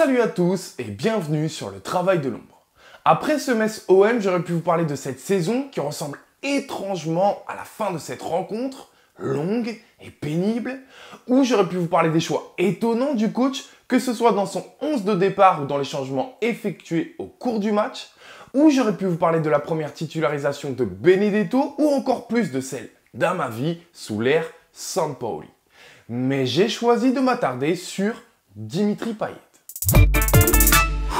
Salut à tous et bienvenue sur le travail de l'ombre. Après ce Metz OM, j'aurais pu vous parler de cette saison qui ressemble étrangement à la fin de cette rencontre, longue et pénible, ou j'aurais pu vous parler des choix étonnants du coach, que ce soit dans son 11 de départ ou dans les changements effectués au cours du match, ou j'aurais pu vous parler de la première titularisation de Benedetto, ou encore plus de celle d'Amavi sous l'ère Sampaoli. Mais j'ai choisi de m'attarder sur Dimitri Payet.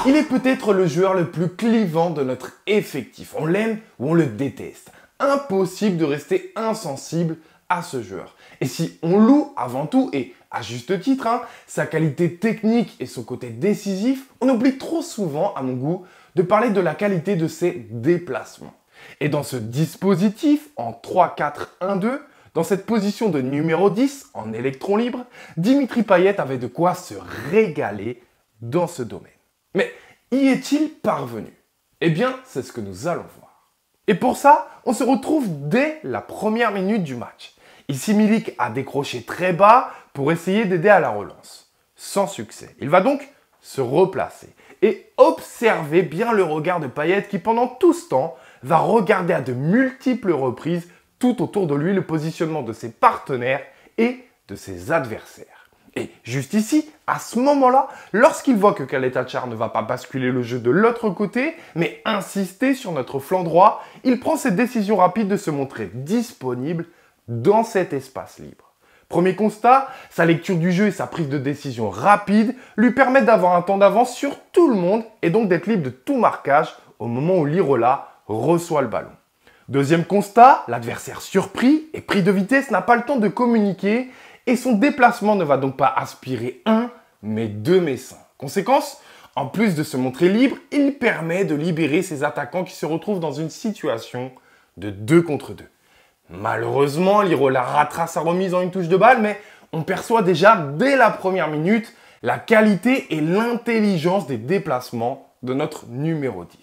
Il est peut-être le joueur le plus clivant de notre effectif. On l'aime ou on le déteste. Impossible de rester insensible à ce joueur. Et si on loue avant tout, et à juste titre, sa qualité technique et son côté décisif, on oublie trop souvent, à mon goût, de parler de la qualité de ses déplacements. Et dans ce dispositif, en 3-4-1-2, dans cette position de numéro 10, en électron libre, Dimitri Payet avait de quoi se régaler dans ce domaine. Mais y est-il parvenu? Eh bien, c'est ce que nous allons voir. Et pour ça, on se retrouve dès la première minute du match. Ici, Milik a décroché très bas pour essayer d'aider à la relance. Sans succès. Il va donc se replacer et observer bien le regard de Payet qui, pendant tout ce temps, va regarder à de multiples reprises tout autour de lui le positionnement de ses partenaires et de ses adversaires. Et juste ici, à ce moment-là, lorsqu'il voit que Caleta-Car ne va pas basculer le jeu de l'autre côté, mais insister sur notre flanc droit, il prend cette décision rapide de se montrer disponible dans cet espace libre. Premier constat, sa lecture du jeu et sa prise de décision rapide lui permettent d'avoir un temps d'avance sur tout le monde et donc d'être libre de tout marquage au moment où l'Irola reçoit le ballon. Deuxième constat, l'adversaire surpris et pris de vitesse n'a pas le temps de communiquer et son déplacement ne va donc pas aspirer un, mais deux messins. Conséquence, en plus de se montrer libre, il permet de libérer ses attaquants qui se retrouvent dans une situation de 2 contre 2. Malheureusement, l'Irola ratera sa remise en une touche de balle, mais on perçoit déjà dès la première minute la qualité et l'intelligence des déplacements de notre numéro 10.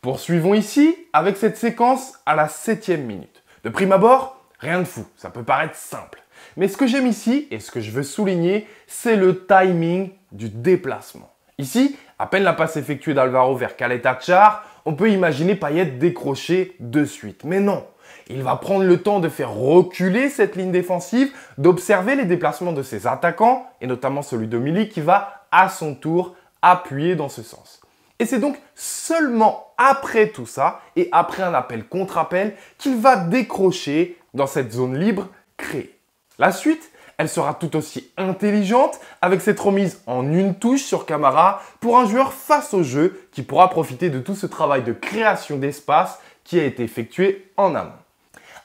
Poursuivons ici avec cette séquence à la 7e minute. De prime abord, rien de fou, ça peut paraître simple. Mais ce que j'aime ici, et ce que je veux souligner, c'est le timing du déplacement. Ici, à peine la passe effectuée d'Alvaro vers Caleta-Car, on peut imaginer Payet décrocher de suite. Mais non, il va prendre le temps de faire reculer cette ligne défensive, d'observer les déplacements de ses attaquants, et notamment celui de Milik qui va à son tour appuyer dans ce sens. Et c'est donc seulement après tout ça, et après un appel contre appel, qu'il va décrocher dans cette zone libre créée. La suite, elle sera tout aussi intelligente avec cette remise en une touche sur Camara pour un joueur face au jeu qui pourra profiter de tout ce travail de création d'espace qui a été effectué en amont.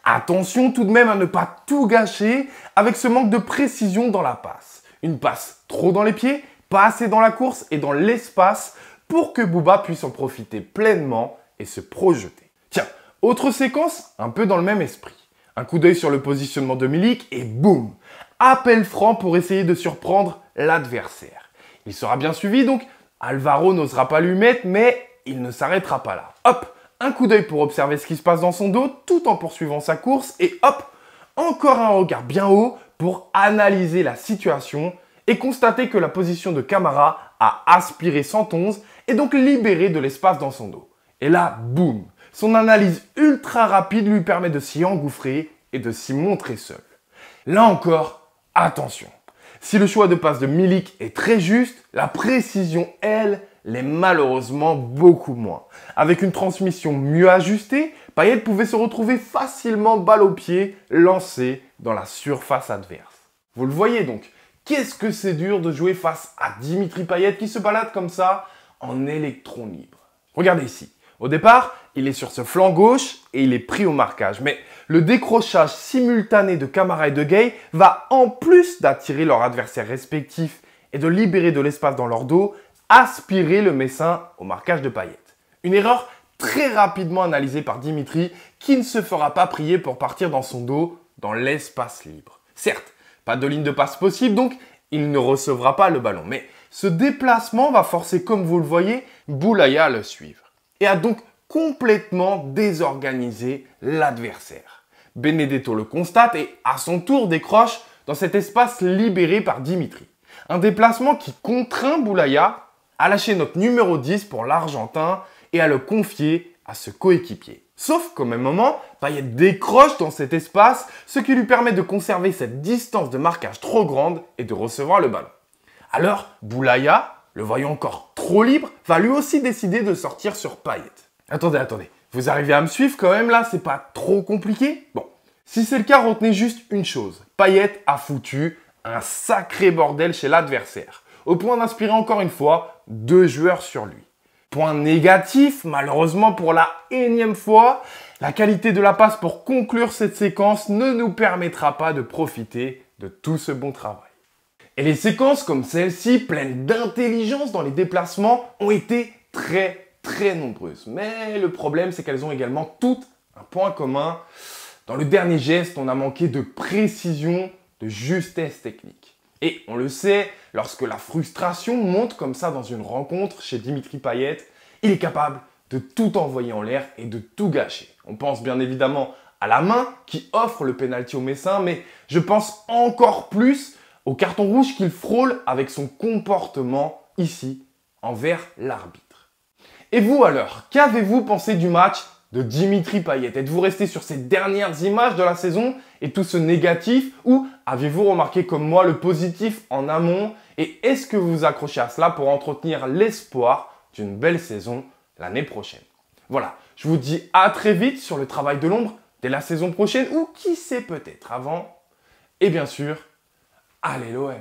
Attention tout de même à ne pas tout gâcher avec ce manque de précision dans la passe. Une passe trop dans les pieds, pas assez dans la course et dans l'espace pour que Bouba puisse en profiter pleinement et se projeter. Tiens, autre séquence un peu dans le même esprit. Un coup d'œil sur le positionnement de Milik et boum! Appel franc pour essayer de surprendre l'adversaire. Il sera bien suivi donc, Alvaro n'osera pas lui mettre mais il ne s'arrêtera pas là. Hop! Un coup d'œil pour observer ce qui se passe dans son dos tout en poursuivant sa course et hop! Encore un regard bien haut pour analyser la situation et constater que la position de Camara a aspiré 111 et donc libéré de l'espace dans son dos. Et là, boum! Son analyse ultra rapide lui permet de s'y engouffrer et de s'y montrer seul. Là encore, attention. Si le choix de passe de Milik est très juste, la précision, elle, l'est malheureusement beaucoup moins. Avec une transmission mieux ajustée, Payet pouvait se retrouver facilement balle au pied, lancé dans la surface adverse. Vous le voyez donc, qu'est-ce que c'est dur de jouer face à Dimitri Payet qui se balade comme ça en électron libre. Regardez ici. Au départ, il est sur ce flanc gauche et il est pris au marquage. Mais le décrochage simultané de Camara et de Gueye va, en plus d'attirer leurs adversaires respectifs et de libérer de l'espace dans leur dos, aspirer le Messin au marquage de Payet. Une erreur très rapidement analysée par Dimitri qui ne se fera pas prier pour partir dans son dos dans l'espace libre. Certes, pas de ligne de passe possible donc il ne recevra pas le ballon. Mais ce déplacement va forcer, comme vous le voyez, Boulaya à le suivre. Et a donc complètement désorganisé l'adversaire. Benedetto le constate et à son tour décroche dans cet espace libéré par Dimitri. Un déplacement qui contraint Boulaya à lâcher notre numéro 10 pour l'Argentin et à le confier à ce coéquipier. Sauf qu'au même moment, Payet décroche dans cet espace, ce qui lui permet de conserver cette distance de marquage trop grande et de recevoir le ballon. Alors, Boulaya, le voyant encore trop libre, va lui aussi décider de sortir sur Payet. Attendez, vous arrivez à me suivre quand même là, c'est pas trop compliqué? Bon, si c'est le cas, retenez juste une chose. Payet a foutu un sacré bordel chez l'adversaire, au point d'inspirer encore une fois 2 joueurs sur lui. Point négatif, malheureusement pour la énième fois, la qualité de la passe pour conclure cette séquence ne nous permettra pas de profiter de tout ce bon travail. Et les séquences comme celle-ci, pleines d'intelligence dans les déplacements, ont été très nombreuses. Mais le problème, c'est qu'elles ont également toutes un point commun. Dans le dernier geste, on a manqué de précision, de justesse technique. Et on le sait, lorsque la frustration monte comme ça dans une rencontre chez Dimitri Payet, il est capable de tout envoyer en l'air et de tout gâcher. On pense bien évidemment à la main qui offre le pénalty au Messin, mais je pense encore plus au carton rouge qu'il frôle avec son comportement ici envers l'arbitre. Et vous alors, qu'avez-vous pensé du match de Dimitri Payet? Êtes-vous resté sur ces dernières images de la saison et tout ce négatif, ou avez-vous remarqué comme moi le positif en amont? Et est-ce que vous vous accrochez à cela pour entretenir l'espoir d'une belle saison l'année prochaine? Voilà, je vous dis à très vite sur le travail de l'ombre dès la saison prochaine, ou qui sait peut-être avant. Et bien sûr, allez l'OM!